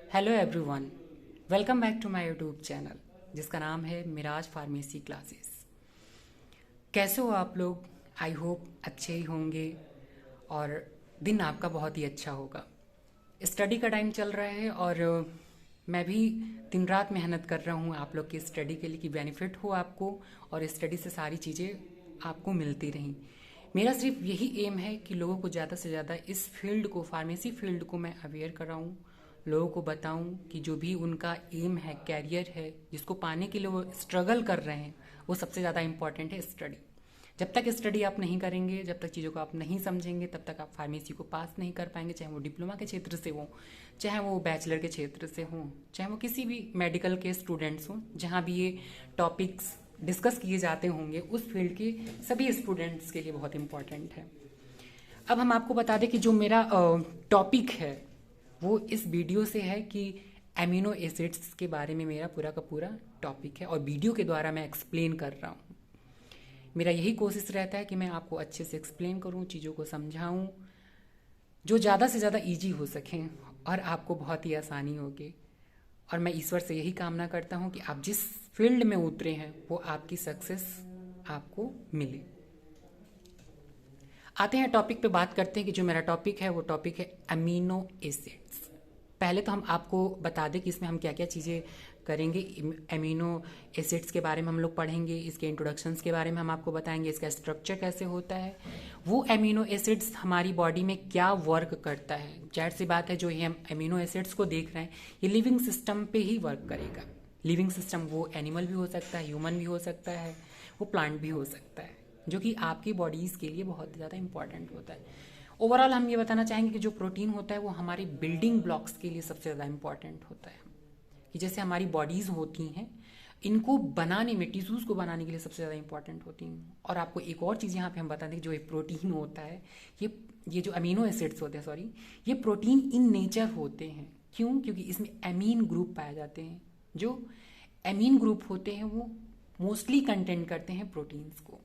Hello everyone, welcome back to my YouTube channel जिसका नाम है मिराज फार्मेसी क्लासेस। कैसे हो आप लोग? आई होप अच्छे ही होंगे और दिन आपका बहुत ही अच्छा होगा। स्टडी का टाइम चल रहा है और मैं भी दिन रात मेहनत कर रहा हूँ आप लोग की स्टडी के लिए कि बेनिफिट हो आपको और स्टडी से सारी चीज़ें आपको मिलती रहें। मेरा सिर्फ यही एम है कि लोगों को ज़्यादा से ज़्यादा इस फील्ड को, फार्मेसी फील्ड को मैं अवेयर कराऊँ, लोगों को बताऊं कि जो भी उनका एम है, कैरियर है, जिसको पाने के लिए वो स्ट्रगल कर रहे हैं, वो सबसे ज़्यादा इंपॉर्टेंट है स्टडी। जब तक स्टडी आप नहीं करेंगे, जब तक चीज़ों को आप नहीं समझेंगे, तब तक आप फार्मेसी को पास नहीं कर पाएंगे, चाहे वो डिप्लोमा के क्षेत्र से हो, चाहे वो बैचलर के क्षेत्र से हो, चाहे वो किसी भी मेडिकल के स्टूडेंट्स हों, जहाँ भी ये टॉपिक्स डिस्कस किए जाते होंगे, उस फील्ड के सभी स्टूडेंट्स के लिए बहुत इंपॉर्टेंट है। अब हम आपको बता दें कि जो मेरा टॉपिक है वो इस वीडियो से है कि एमिनो एसिड्स के बारे में मेरा पूरा का पूरा टॉपिक है और वीडियो के द्वारा मैं एक्सप्लेन कर रहा हूँ। मेरा यही कोशिश रहता है कि मैं आपको अच्छे से एक्सप्लेन करूँ, चीज़ों को समझाऊँ जो ज़्यादा से ज़्यादा ईजी हो सकें और आपको बहुत ही आसानी होगी। और मैं ईश्वर से यही कामना करता हूँ कि आप जिस फील्ड में उतरे हैं वो आपकी सक्सेस आपको मिले। आते हैं टॉपिक पे, बात करते हैं कि जो मेरा टॉपिक है वो टॉपिक है अमीनो एसिड्स। पहले तो हम आपको बता दें कि इसमें हम क्या क्या चीज़ें करेंगे। अमीनो एसिड्स के बारे में हम लोग पढ़ेंगे, इसके इंट्रोडक्शंस के बारे में हम आपको बताएंगे, इसका स्ट्रक्चर कैसे होता है, वो अमीनो एसिड्स हमारी बॉडी में क्या वर्क करता है। जाहिर सी बात है, जो ये हम अमीनो एसिड्स को देख रहे हैं ये लिविंग सिस्टम पे ही वर्क करेगा। लिविंग सिस्टम वो एनिमल भी हो सकता है, ह्यूमन भी हो सकता है, वो प्लांट भी हो सकता है, जो कि आपकी बॉडीज़ के लिए बहुत ज़्यादा इंपॉर्टेंट होता है। ओवरऑल हम ये बताना चाहेंगे कि जो प्रोटीन होता है वो हमारे बिल्डिंग ब्लॉक्स के लिए सबसे ज़्यादा इंपॉर्टेंट होता है। कि जैसे हमारी बॉडीज़ होती हैं, इनको बनाने में, टिश्यूज़ को बनाने के लिए सबसे ज़्यादा इंपॉर्टेंट होती हैं। और आपको एक और चीज़ यहाँ पे हम बता दें कि जो ये प्रोटीन होता है, ये जो अमीनो एसिड्स होते हैं, सॉरी, ये प्रोटीन इन नेचर होते हैं। क्यों? क्योंकि इसमें एमीन ग्रुप पाए जाते हैं। जो एमीन ग्रुप होते हैं वो मोस्टली कंटेंट करते हैं प्रोटीन्स को।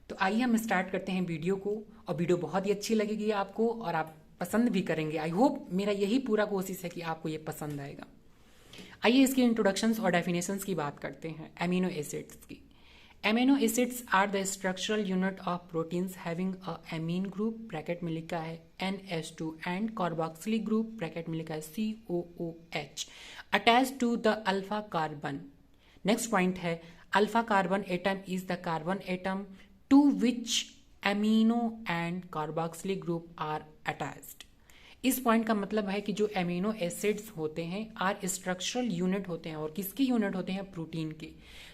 तो आइए हम स्टार्ट करते हैं वीडियो को, और वीडियो बहुत ही अच्छी लगेगी आपको और आप पसंद भी करेंगे। आई होप, मेरा यही पूरा कोशिश है कि आपको ये पसंद आएगा। आइए इसकी इंट्रोडक्शंस और डेफिनेशंस की बात करते हैं एमिनो एसिड्स की। Amino acids are the structural unit of proteins having a amine group, bracket में लिखा है NH2, and carboxylic group, bracket में लिखा है COOH, attach to the alpha carbon. Next point है alpha carbon atom is the carbon atom to which amino and carboxylic group are attached। इस point का मतलब है कि जो एमिनो एसिड्स होते हैं आर स्ट्रक्चरल यूनिट होते हैं, और किसके यूनिट होते हैं? प्रोटीन के।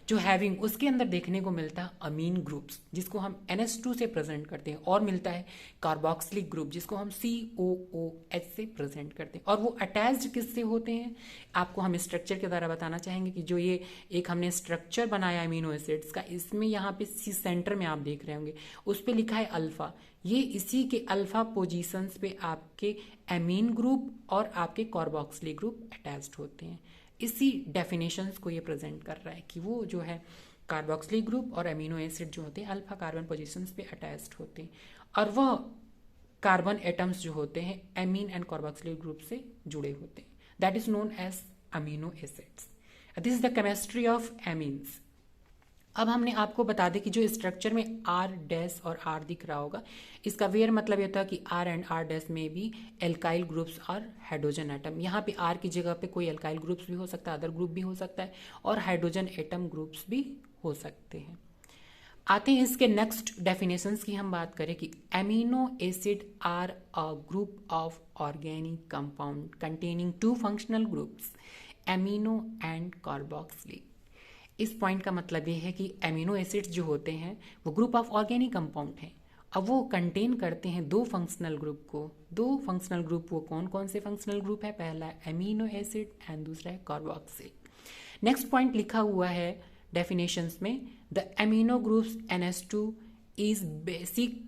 जो हैविंग, उसके अंदर देखने को मिलता है अमीन ग्रुप्स, जिसको हम NH2 से प्रेजेंट करते हैं, और मिलता है कार्बोक्सिलिक ग्रुप, जिसको हम COOH से प्रेजेंट करते हैं। और वो अटैच्ड किससे होते हैं? आपको हम स्ट्रक्चर के द्वारा बताना चाहेंगे कि जो ये एक हमने स्ट्रक्चर बनाया अमीनो एसिड्स का, इसमें यहाँ पे सेंटर में आप देख रहे होंगे उस पर लिखा है अल्फा। ये इसी के अल्फा पोजीशंस पे आपके एमीन ग्रुप और आपके कार्बोक्सिलिक ग्रुप अटैच्ड होते हैं। इसी डेफिनेशंस को ये प्रेजेंट कर रहा है कि वो जो है कार्बोक्सिलिक ग्रुप और एमिनो एसिड जो होते हैं अल्फा कार्बन पोजीशंस पे अटैच्ड होते हैं, और वह कार्बन एटम्स जो होते हैं एमीन एंड कार्बोक्सिलिक ग्रुप से जुड़े होते हैं। That is known as amino acids. This is the chemistry of amines. अब हमने आपको बता दें कि जो स्ट्रक्चर में R डैश और R दिख रहा होगा, इसका वेयर मतलब ये था कि R एंड R डैश में भी एल्काइल ग्रुप्स और हाइड्रोजन एटम। यहाँ पे R की जगह पे कोई एल्काइल ग्रुप्स भी हो सकता है, अदर ग्रुप भी हो सकता है, और हाइड्रोजन एटम ग्रुप्स भी हो सकते हैं। आते हैं इसके नेक्स्ट डेफिनेशंस की हम बात करें कि amino acid are a group of organic compound containing two functional groups, amino and carboxylic. इस पॉइंट का मतलब ये है कि एमिनो एसिड्स जो होते हैं वो ग्रुप ऑफ ऑर्गेनिक कंपाउंड हैं। अब वो कंटेन करते हैं दो फंक्शनल ग्रुप को। दो फंक्शनल ग्रुप वो कौन कौन से फंक्शनल ग्रुप है? पहला है एमिनो एसिड एंड दूसरा है कार्बोक्सिल। नेक्स्ट पॉइंट लिखा हुआ है डेफिनेशंस में, the amino groups NH2 is basic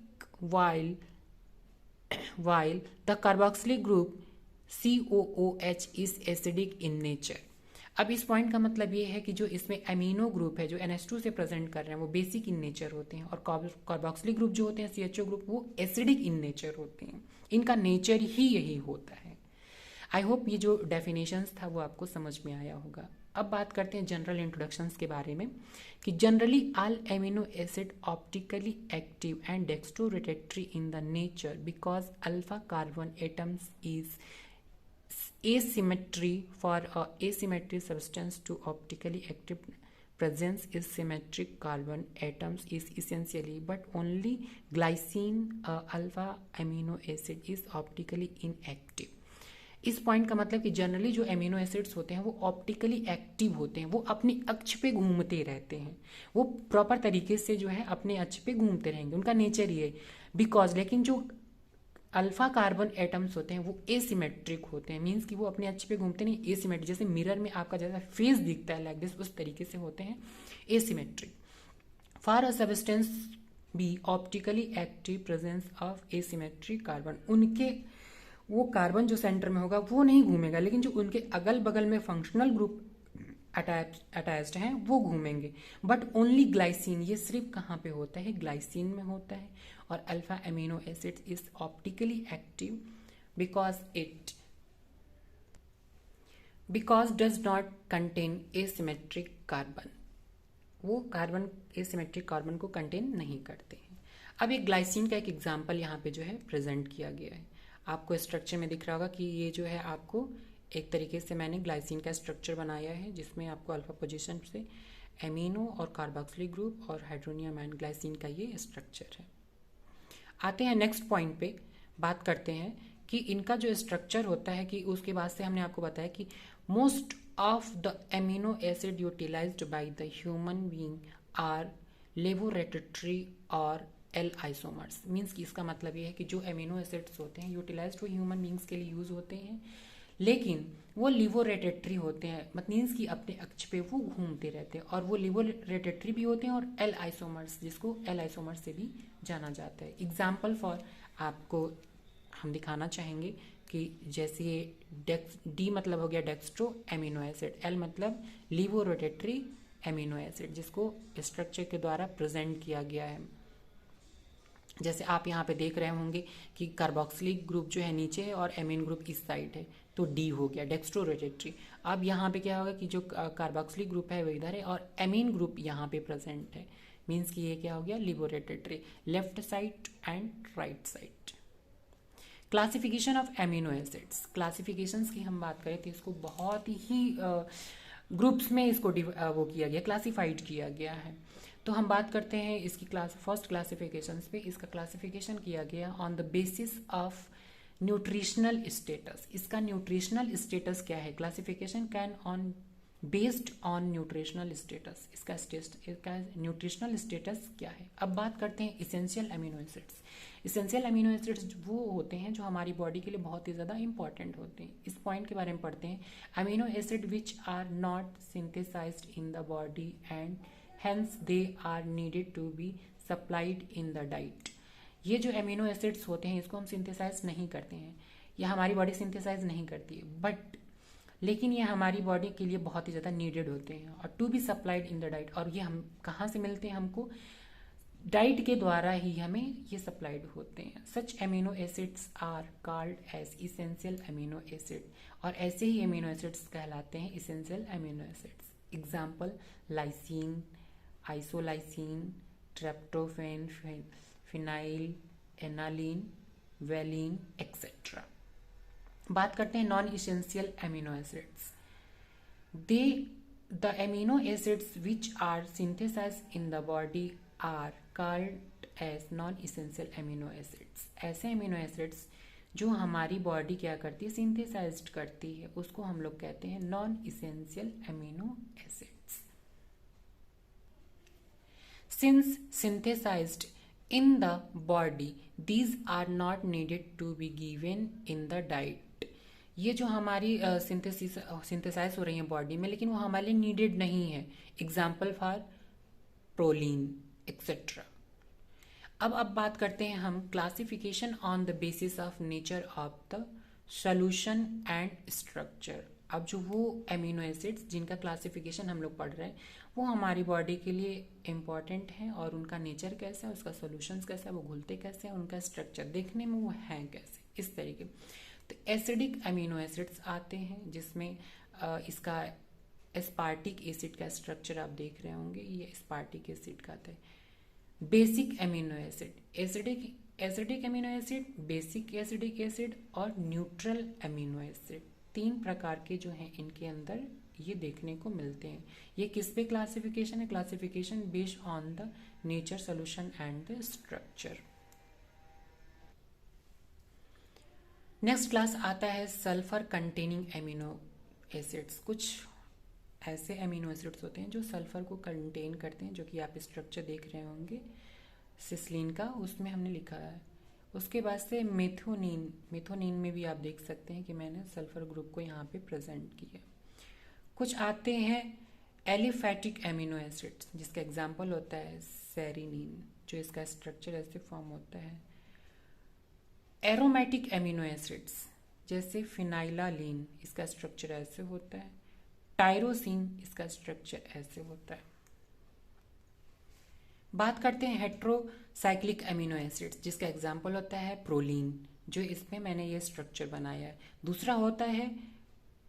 while the carboxylic group COOH is acidic in nature। अब इस पॉइंट का मतलब ये है कि जो इसमें अमीनो ग्रुप है जो NH2 से प्रेजेंट कर रहे हैं वो बेसिक इन नेचर होते हैं, और कार्बोक्सिलिक ग्रुप जो होते हैं CHO ग्रुप वो एसिडिक इन नेचर होते हैं। इनका नेचर ही यही होता है। आई होप ये जो डेफिनेशंस था वो आपको समझ में आया होगा। अब बात करते हैं जनरल इंट्रोडक्शंस के बारे में कि generally all amino acid optically active and dextrorotatory in the nature because alpha carbon atoms is asymmetry for a asymmetric substance to optically active presence is symmetric carbon atoms is essentially but only glycine alpha amino acid is optically inactive। इस point का मतलब कि generally जो amino acids होते हैं वो optically active होते हैं, वो अपनी अक्ष पे घूमते रहते हैं, वो प्रॉपर तरीके से जो है अपने अक्ष पे घूमते रहेंगे, उनका नेचर ही है। बिकॉज लेकिन जो अल्फा कार्बन एटम्स होते हैं वो एसिमेट्रिक होते हैं, मीन्स कि वो अपने अक्ष पे घूमते नहीं, एसिमेट्रिक, जैसे मिरर में आपका जैसा फेस दिखता है लाइक दिस, उस तरीके से होते हैं asymmetric. For a substance B optically active presence of asymmetric carbon, उनके वो कार्बन जो सेंटर में होगा वो नहीं घूमेगा, लेकिन जो उनके अगल बगल में फंक्शनल ग्रुप अटैच्ड हैं वो घूमेंगे। बट ओनली ग्लाइसिन, ये सिर्फ कहाँ पे होता है, ग्लाइसिन में होता है। और alpha amino acid is optically active because does not contain asymmetric carbon, वो कार्बन एसिमेट्रिक कार्बन को कंटेन नहीं करते हैं। अब एक ग्लाइसिन का एक एग्जाम्पल यहाँ पे जो है प्रेजेंट किया गया है, आपको स्ट्रक्चर में दिख रहा होगा कि ये जो है आपको एक तरीके से मैंने ग्लाइसिन का स्ट्रक्चर बनाया है जिसमें आपको अल्फा पोजीशन से एमिनो और कार्बोक्सिलिक ग्रुप और हाइड्रोनियम एंड ग्लाइसिन का ये स्ट्रक्चर है। आते हैं नेक्स्ट पॉइंट पे, बात करते हैं कि इनका जो स्ट्रक्चर होता है कि उसके बाद से हमने आपको बताया कि most of the amino acid utilised by the human being are laboratory और एल आइसोमर्स। मीन्स कि इसका मतलब ये है कि जो एमिनो एसिड्स होते हैं यूटिलाइज्ड वो ह्यूमन बींग्स के लिए यूज होते हैं, लेकिन वो लिवोरेटेटरी होते हैं, मतलब मीन्स कि अपने अक्ष पे वो घूमते रहते हैं, और वो लिवोरेटेटरी भी होते हैं और एल आइसोमर्स, जिसको एल आइसोमर्स से भी जाना जाता है। एग्जाम्पल फॉर आपको हम दिखाना चाहेंगे कि जैसे ये डी मतलब हो गया डेक्स्ट्रो एमिनो एसिड, एल मतलब लिवोरेटेटरी एमिनो एसिड, जिसको स्ट्रक्चर के द्वारा प्रेजेंट किया गया है। जैसे आप यहाँ पे देख रहे होंगे कि कार्बोक्सिलिक ग्रुप जो है नीचे है और एमीन ग्रुप इस साइड है, तो डी हो गया डेक्स्ट्रोरोटेटरी। अब यहाँ पे क्या होगा कि जो कार्बोक्सिलिक ग्रुप है वो इधर है और एमीन ग्रुप यहाँ पे प्रेजेंट है, मीन्स कि ये क्या हो गया levorotatory, left side and right side. Classification of amino acids, classifications की हम बात करें तो इसको बहुत ही ग्रुप्स में इसको वो किया गया, क्लासिफाइड किया गया है। तो हम बात करते हैं इसकी फर्स्ट क्लासिफिकेशंस पे। इसका क्लासिफिकेशन किया गया on the basis of nutritional status. इसका न्यूट्रिशनल स्टेटस क्या है, classification can on based on nutritional status, इसका न्यूट्रिशनल स्टेटस क्या है। अब बात करते हैं essential amino acids. Essential amino acids वो होते हैं जो हमारी बॉडी के लिए बहुत ही ज़्यादा इंपॉर्टेंट होते हैं। इस पॉइंट के बारे में पढ़ते हैं, amino acid which are not synthesised in the body and hence they are needed to be supplied in the diet। ये जो एमिनो एसिड्स होते हैं इसको हम सिंथेसाइज नहीं करते हैं, या हमारी बॉडी सिंथेसाइज नहीं करती है, बट लेकिन ये हमारी बॉडी के लिए बहुत ही ज़्यादा नीडेड होते हैं और to be supplied in the diet. और ये हम कहाँ से मिलते हैं, हमको डाइट के द्वारा ही हमें ये सप्लाइड होते हैं। Such amino acids are called as essential amino acid, और ऐसे ही एमिनो एसिड्स कहलाते हैं essential amino acids. Example lysine, isoleucine, tryptophan, phenyl, alanine, valine etcetera. बात करते हैं non essential amino acids. The amino acids which are synthesized in the body are called as non essential amino acids. ऐसे amino acids जो हमारी body क्या करती है, synthesized करती है, उसको हम लोग कहते हैं non essential amino acids. Since synthesized in the body, these are not needed to be given in the diet। ये जो हमारी सिंथेसाइज हो रही है बॉडी में, लेकिन वो हमारे लिए नीडेड नहीं है। Example for proline etcetera. अब बात करते हैं हम classification on the basis of nature of the solution and structure. अब जो वो एमिनो एसिड्स जिनका क्लासिफिकेशन हम लोग पढ़ रहे हैं वो हमारी बॉडी के लिए इम्पॉर्टेंट है, और उनका नेचर कैसा है, उसका सॉल्यूशंस कैसा है, वो घुलते कैसे हैं, उनका स्ट्रक्चर देखने में वो है कैसे, इस तरीके। तो एसिडिक अमीनो एसिड्स आते हैं, जिसमें इसका एस्पार्टिक एसिड का स्ट्रक्चर आप देख रहे होंगे, ये एस्पार्टिक एसिड का आता है। Basic amino acid, acidic amino acid, basic acidic acid और न्यूट्रल अमीनो एसिड, 3 प्रकार के जो हैं इनके अंदर ये देखने को मिलते हैं। ये किस पे क्लासिफिकेशन है? Classification based on the nature, solution and the structure. Next class आता है सल्फर कंटेनिंग अमीनो एसिड्स। कुछ ऐसे अमीनो एसिड्स होते हैं जो सल्फर को कंटेन करते हैं, जो कि आप स्ट्रक्चर देख रहे होंगे सिस्लीन का, उसमें हमने लिखा है। उसके बाद से मेथोनिन में भी आप देख सकते हैं कि मैंने सल्फर ग्रुप को यहाँ पे प्रेजेंट किया। कुछ आते हैं एलिफैटिक अमीनो एसिड्स, जिसका एग्जाम्पल होता है सेरिनीन, जो इसका स्ट्रक्चर ऐसे फॉर्म होता है। एरोमेटिक अमीनो एसिड्स जैसे फिनाइलालीन, इसका स्ट्रक्चर ऐसे होता है। टायरोसिन, इसका स्ट्रक्चर ऐसे होता है। बात करते हैं हेट्रोसाइक्लिक अमीनो एसिड्स, जिसका एग्जाम्पल होता है प्रोलीन, जो इसमें मैंने ये स्ट्रक्चर बनाया है। दूसरा होता है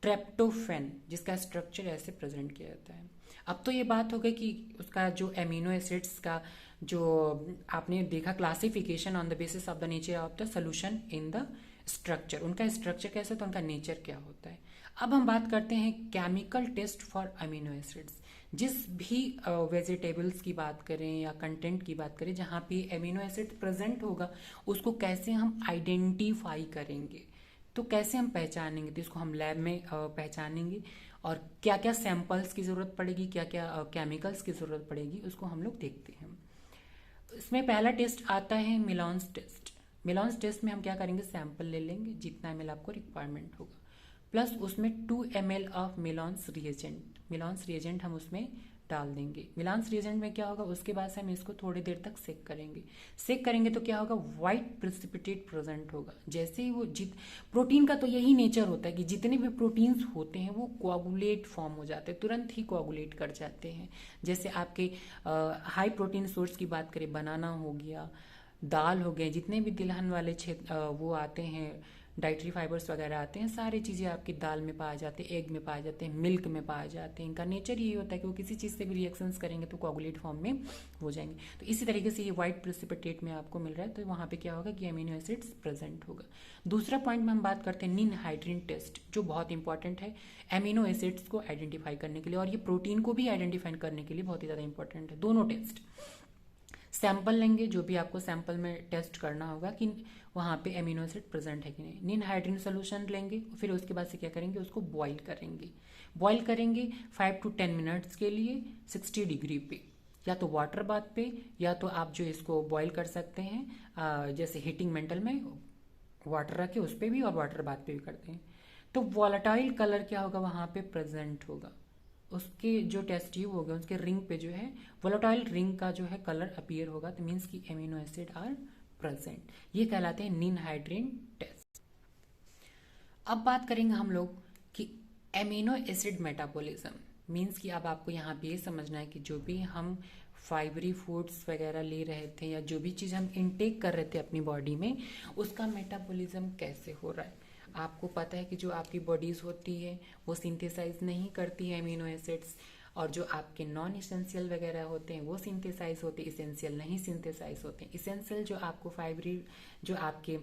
ट्रेप्टोफेन, जिसका स्ट्रक्चर ऐसे प्रेजेंट किया जाता है। अब तो ये बात हो गई कि उसका जो अमीनो एसिड्स का जो आपने देखा classification on the basis of the nature of the solution in the structure, उनका स्ट्रक्चर कैसे, तो उनका नेचर क्या होता है। अब हम बात करते हैं chemical test for amino acids. जिस भी वेजिटेबल्स की बात करें या कंटेंट की बात करें जहाँ पे अमीनो एसिड प्रेजेंट होगा, उसको कैसे हम आइडेंटिफाई करेंगे, तो कैसे हम पहचानेंगे, तो इसको हम लैब में पहचानेंगे, और क्या क्या सैंपल्स की ज़रूरत पड़ेगी, क्या क्या केमिकल्स की ज़रूरत पड़ेगी, उसको हम लोग देखते हैं। इसमें पहला टेस्ट आता है मिलान्स टेस्ट। मिलान्स टेस्ट में हम क्या करेंगे, सैंपल ले लेंगे जितना ml आपको रिक्वायरमेंट होगा, प्लस उसमें 2 ml ऑफ मिलान्स रिएजेंट हम उसमें डाल देंगे। मिलान्स रिएजेंट में क्या होगा, उसके बाद से हम इसको थोड़ी देर तक सेक करेंगे तो क्या होगा, व्हाइट प्रेसिपिटेट प्रेजेंट होगा। जैसे ही वो प्रोटीन का तो यही नेचर होता है कि जितने भी प्रोटीन्स होते हैं वो कोआगुलेट फॉर्म हो जाते हैं, तुरंत ही कोआगुलेट कर जाते हैं। जैसे आपके हाई प्रोटीन सोर्स की बात करें, बनाना हो गया, दाल हो गए, जितने भी तिलहन वाले वो आते हैं, डाइटरी फाइबर्स वगैरह आते हैं, सारी चीज़ें आपकी दाल में पाए जाते हैं, एग में पाए जाते हैं, मिल्क में पाए जाते हैं। इनका नेचर यही होता है कि वो किसी चीज़ से भी रिएक्शंस करेंगे तो कोआगुलेट फॉर्म में हो जाएंगे। तो इसी तरीके से ये व्हाइट प्रेसिपिटेट में आपको मिल रहा है, तो वहाँ पे क्या होगा कि अमीनो एसिड्स प्रेजेंट होगा। दूसरा पॉइंट में हम बात करते हैं निनहाइड्रीन टेस्ट, जो बहुत इंपॉर्टेंट है अमीनो एसिड्स को आइडेंटिफाई करने के लिए, और ये प्रोटीन को भी आइडेंटिफाई करने के लिए बहुत ही ज़्यादा इंपॉर्टेंट है। दोनों टेस्ट, सैंपल लेंगे, जो भी आपको सैंपल में टेस्ट करना होगा कि वहाँ पे अमीनो एसिड प्रेजेंट है कि नहीं। निनहाइड्रीन सोल्यूशन लेंगे, फिर उसके बाद से क्या करेंगे, उसको बॉईल करेंगे 5 to 10 मिनट्स के लिए 60 डिग्री पे, या तो वाटर बाथ पे, या तो आप जो इसको बॉईल कर सकते हैं जैसे हीटिंग मेंटल में वाटर रखे उस पर भी, और वाटर बाथ पे भी करते हैं। तो वॉलेटाइल कलर क्या होगा, वहाँ पे प्रेजेंट होगा। उसके जो टेस्ट ट्यूब होगा उसके रिंग पे जो है वोलेटाइल रिंग का जो है कलर अपीयर होगा, तो मीन्स की एमिनो एसिड आर प्रेजेंट। ये कहलाते हैं निनहाइड्रीन टेस्ट। अब बात करेंगे हम लोग कि एमिनो एसिड मेटाबॉलिज्म, मीन्स कि अब आपको यहाँ पे ये समझना है कि जो भी हम फाइबरी फूड्स वगैरह ले रहे थे या जो भी चीज़ हम इनटेक कर रहे थे अपनी बॉडी में, उसका मेटाबॉलिज्म कैसे हो रहा है। आपको पता है कि जो आपकी बॉडीज होती है वो सिंथेसाइज नहीं करती है अमीनो एसिड्स, और जो आपके नॉन इसेंशियल वगैरह होते हैं वो सिंथेसाइज होते हैं, इसेंशियल नहीं सिंथेसाइज होते हैं। इसेंशियल जो आपको फाइबरी जो आपके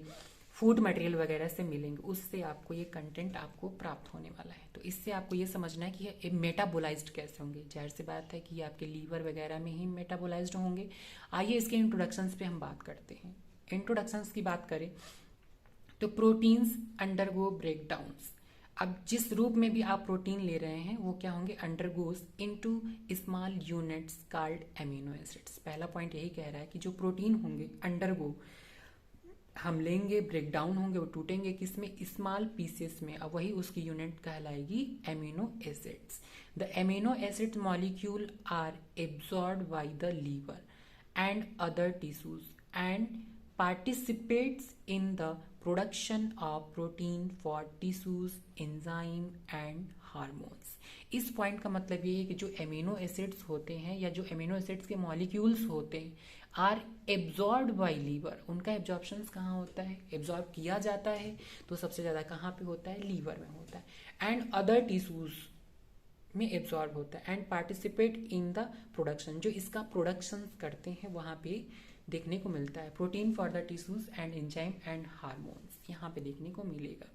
फूड मटेरियल वगैरह से मिलेंगे, उससे आपको ये कंटेंट आपको प्राप्त होने वाला है। तो इससे आपको ये समझना है कि ये मेटाबोलाइज्ड कैसे होंगे। जाहिर सी बात है कि ये आपके लीवर वगैरह में ही मेटाबोलाइज्ड होंगे। आइए इसके इंट्रोडक्शंस पे हम बात करते हैं। इंट्रोडक्शंस की बात करें तो प्रोटीन्स अंडरगो ब्रेकडाउन्स। अब जिस रूप में भी आप प्रोटीन ले रहे हैं वो क्या होंगे, undergoes into small units called amino acids. पहला पॉइंट यही कह रहा है कि जो प्रोटीन होंगे अंडरगो हम लेंगे, ब्रेकडाउन होंगे, वो टूटेंगे किसमें, स्मॉल पीसेस में, अब वही उसकी यूनिट कहलाएगी amino acids. The amino acid molecule are absorbed by the liver and other tissues and participates in the production of protein for tissues enzyme and hormones. इस पॉइंट का मतलब ये है कि जो एमिनो एसिड्स होते हैं या जो एमिनो एसिड्स के मॉलिक्यूल्स होते हैं आर एब्जॉर्ब्ड बाय लीवर। उनका एब्जॉर्प्शन कहाँ होता है, एब्जॉर्ब किया जाता है तो सबसे ज़्यादा कहाँ पे होता है, लीवर में होता है, एंड अदर टिश्यूज में एब्जॉर्ब होता है, and participate in the production. जो इसका प्रोडक्शन करते हैं वहाँ पे देखने को मिलता है। Protein for the tissues and enzyme and hormones यहाँ पे देखने को मिलेगा।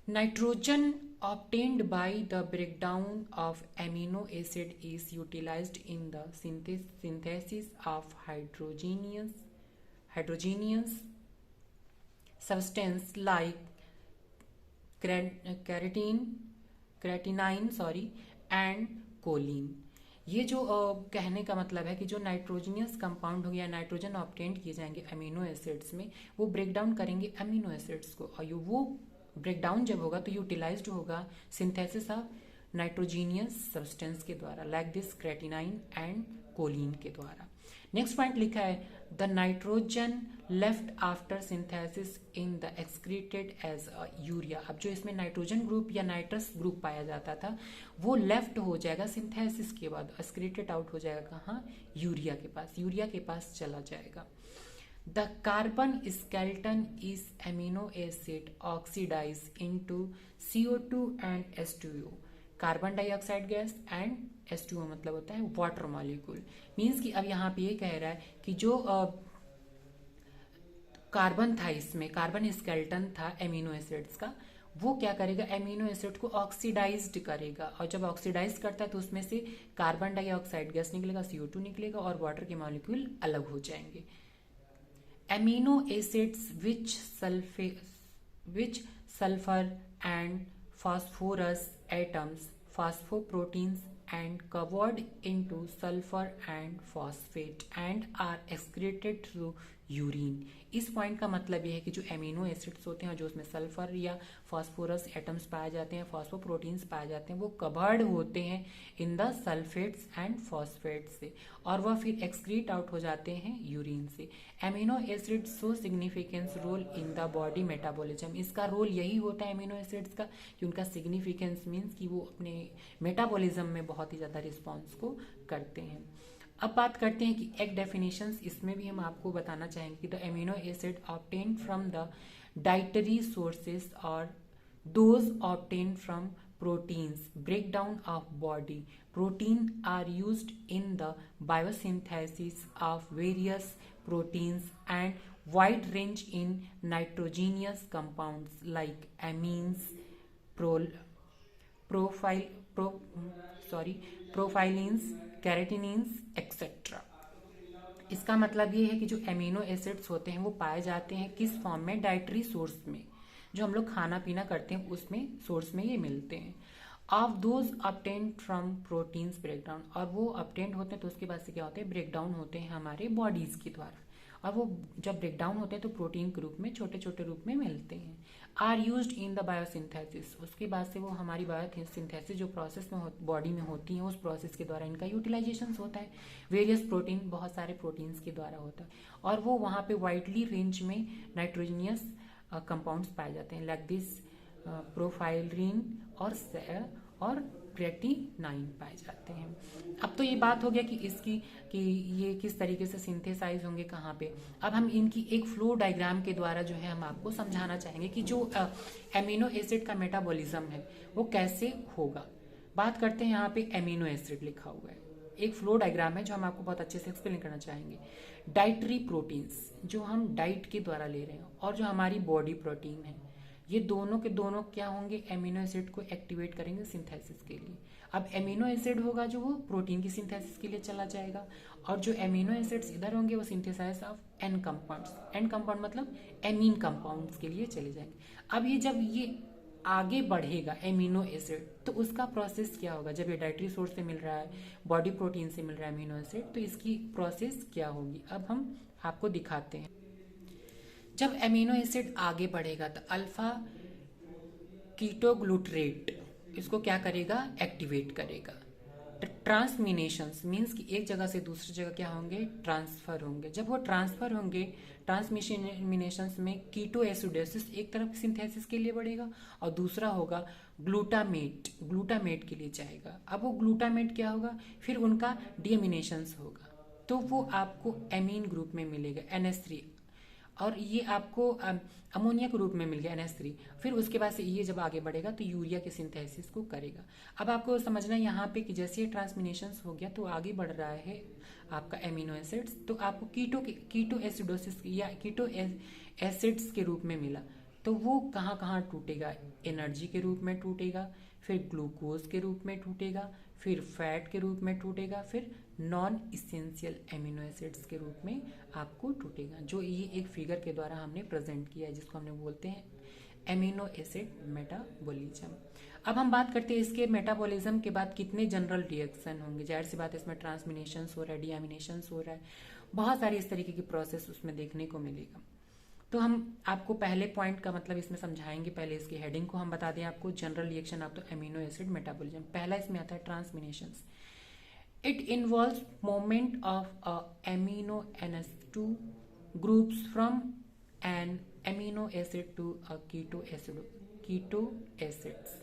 Nitrogen obtained by the breakdown of amino acid is utilized in the synthesis of heterogeneous substance like creatinine and choline। ये जो कहने का मतलब है कि जो नाइट्रोजनियस कंपाउंड हो गया, नाइट्रोजन ऑब्टेन किए जाएंगे अमीनो एसिड्स में, वो ब्रेक डाउन करेंगे अमीनो एसिड्स को, और वो ब्रेक डाउन जब होगा तो यूटिलाइज्ड होगा सिंथेसिस ऑफ नाइट्रोजीनियस सब्सटेंस के द्वारा, like this creatinine and choline के द्वारा। नेक्स्ट पॉइंट लिखा है the nitrogen left after synthesis in the excreted as urea. अब जो इसमें नाइट्रोजन ग्रुप या नाइट्रस ग्रुप पाया जाता था वो लेफ्ट हो जाएगा सिंथेसिस के बाद, एक्सक्रीटेड आउट हो जाएगा कहाँ, यूरिया के पास, यूरिया के पास चला जाएगा। The carbon skeleton is amino acid oxidized into CO2 and H2O, carbon dioxide gas and H2O मतलब होता है वाटर मॉलिक्यूल। मीन्स कि अब यहाँ पे ये कह रहा है कि जो कार्बन था, इसमें कार्बन स्केलेटन था एमिनो एसिड्स का, वो क्या करेगा, एमिनो एसिड को ऑक्सीडाइज्ड करेगा, और जब ऑक्सीडाइज करता है तो उसमें से कार्बन डाइऑक्साइड गैस निकलेगा, CO2 निकलेगा और वाटर के मॉलिक्यूल अलग हो जाएंगे। Amino acids which sulfur and phosphorus atoms, phosphoproteins and covered into sulfur and phosphate and are excreted through urine. इस पॉइंट का मतलब यह है कि जो एमिनो एसिड्स होते हैं जो उसमें सल्फर या फास्फोरस एटम्स पाए जाते हैं, फॉस्फोप्रोटीन्स पाए जाते हैं, वो कवर्ड होते हैं in the sulphates and phosphates से, और वह फिर एक्सक्रीट आउट हो जाते हैं यूरिन से। Amino acid so significance role in the body metabolism. इसका रोल यही होता है एमिनो एसिड्स का कि उनका सिग्निफिकेंस मीन्स कि वो अपने मेटाबॉलिज्म में बहुत ही ज़्यादा रिस्पॉन्स को करते हैं। अब बात करते हैं कि एक डेफिनेशंस, इसमें भी हम आपको बताना चाहेंगे कि the amino acid obtain from the dietary sources और those obtain from proteins breakdown of body protein are used in the biosynthesis of various proteins and wide range in nitrogenous compounds like amines porphyrins creatinines etcetera. इसका मतलब ये है कि जो amino acids होते हैं वो पाए जाते हैं किस फॉर्म में, डाइटरी सोर्स में, जो हम लोग खाना पीना करते हैं उसमें सोर्स में ये मिलते हैं। Of those obtained from proteins breakdown, और वो ऑब्टेन्ड होते हैं तो उसके बाद से क्या होते हैं, ब्रेकडाउन होते हैं हमारे बॉडीज के द्वारा, और वो जब ब्रेकडाउन होते हैं तो प्रोटीन के रूप में छोटे छोटे रूप में मिलते हैं। Are used in the biosynthesis, उसके बाद से वो हमारी बायोसिंथेसिस जो प्रोसेस में बॉडी में होती है उस प्रोसेस के द्वारा इनका यूटिलाइजेशन होता है। वेरियस प्रोटीन, बहुत सारे प्रोटीन्स के द्वारा होता है, और वो वहाँ पे वाइडली रेंज में नाइट्रोजनियस कंपाउंड्स पाए जाते हैं, लाइक दिस प्रोफाइलिन और क्रेटिनाइन पाए जाते हैं। अब तो ये बात हो गया कि इसकी कि ये किस तरीके से सिंथेसाइज होंगे, कहाँ पे। अब हम इनकी एक फ्लो डायग्राम के द्वारा जो है हम आपको समझाना चाहेंगे कि जो एमिनो एसिड का मेटाबॉलिज्म है वो कैसे होगा। बात करते हैं, यहाँ पे एमिनो एसिड लिखा हुआ है, एक फ्लो डायग्राम है जो हम आपको बहुत अच्छे से एक्सप्लेन करना चाहेंगे। डाइटरी प्रोटीन्स जो हम डाइट के द्वारा ले रहे हैं, और जो हमारी बॉडी प्रोटीन है, ये दोनों के दोनों क्या होंगे, एमिनो एसिड को एक्टिवेट करेंगे सिंथेसिस के लिए। अब एमिनो एसिड होगा जो वो प्रोटीन की सिंथेसिस के लिए चला जाएगा, और जो एमिनो एसिड्स इधर होंगे वो synthesize of N compounds, N compound मतलब एमीन कंपाउंड्स के लिए चले जाएंगे। अब ये जब ये आगे बढ़ेगा एमिनो एसिड, तो उसका प्रोसेस क्या होगा, जब ये डाइटरी सोर्स से मिल रहा है, बॉडी प्रोटीन से मिल रहा है एमिनो एसिड, तो इसकी प्रोसेस क्या होगी अब हम आपको दिखाते हैं। जब एमिनो एसिड आगे बढ़ेगा तो अल्फा कीटोग्लूटरेट इसको क्या करेगा, एक्टिवेट करेगा। ट्रांसमिनेशंस मीन्स कि एक जगह से दूसरी जगह क्या होंगे, ट्रांसफर होंगे। जब वो ट्रांसफर होंगे ट्रांसमिनेशंस में कीटो एसिडोसिस एक तरफ सिंथेसिस के लिए बढ़ेगा और दूसरा होगा ग्लूटामेट के लिए जाएगा। अब वो ग्लूटामेट क्या होगा, फिर उनका डीएमिनेशंस होगा तो वो आपको एमीन ग्रुप में मिलेगा NH3 और ये आपको अमोनिया के रूप में मिल गया NH3। फिर उसके बाद से ये जब आगे बढ़ेगा तो यूरिया के सिंथेसिस को करेगा। अब आपको समझना है यहाँ पे कि जैसे ये ट्रांसमिनेशंस हो गया तो आगे बढ़ रहा है आपका एमिनो एसिड्स, तो आपको कीटो एसिडोसिस या कीटो एसिड्स के रूप में मिला। तो वो कहाँ कहाँ टूटेगा, एनर्जी के रूप में टूटेगा, फिर ग्लूकोज के रूप में टूटेगा, फिर फैट के रूप में टूटेगा, फिर नॉन इसेंशियल एमिनो एसिड्स के रूप में आपको टूटेगा। जो ये एक फिगर के द्वारा हमने प्रेजेंट किया है जिसको हमने बोलते हैं एमिनो एसिड मेटाबॉलिज्म। अब हम बात करते हैं इसके मेटाबॉलिज्म के बाद कितने जनरल रिएक्शन होंगे। जाहिर सी बात है इसमें ट्रांसमिनेशंस हो रहा है, डीएमिनेशंस हो रहा है, बहुत सारी इस तरीके की प्रोसेस उसमें देखने को मिलेगा। तो हम आपको पहले पॉइंट का मतलब इसमें समझाएंगे। पहले इसकी हेडिंग को हम बता दें आपको, general reaction of the amino acid metabolism. पहला इसमें आता है transaminations. It involves movement of a amino NH2 groups from an amino acid to a keto acids.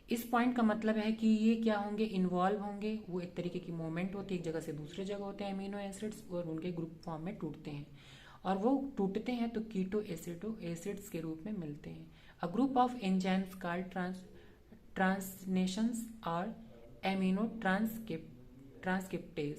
इस पॉइंट का मतलब है कि ये क्या होंगे, इन्वॉल्व होंगे, वो एक तरीके की मूवमेंट होती है, एक जगह से दूसरे जगह होते हैं एमिनो एसिड्स और उनके ग्रुप फॉर्म में टूटते हैं और वो टूटते हैं तो कीटो एसिड्स के रूप में मिलते हैं। अ group of enzymes called translations और एमिनो ट्रांसक्रिप्टेज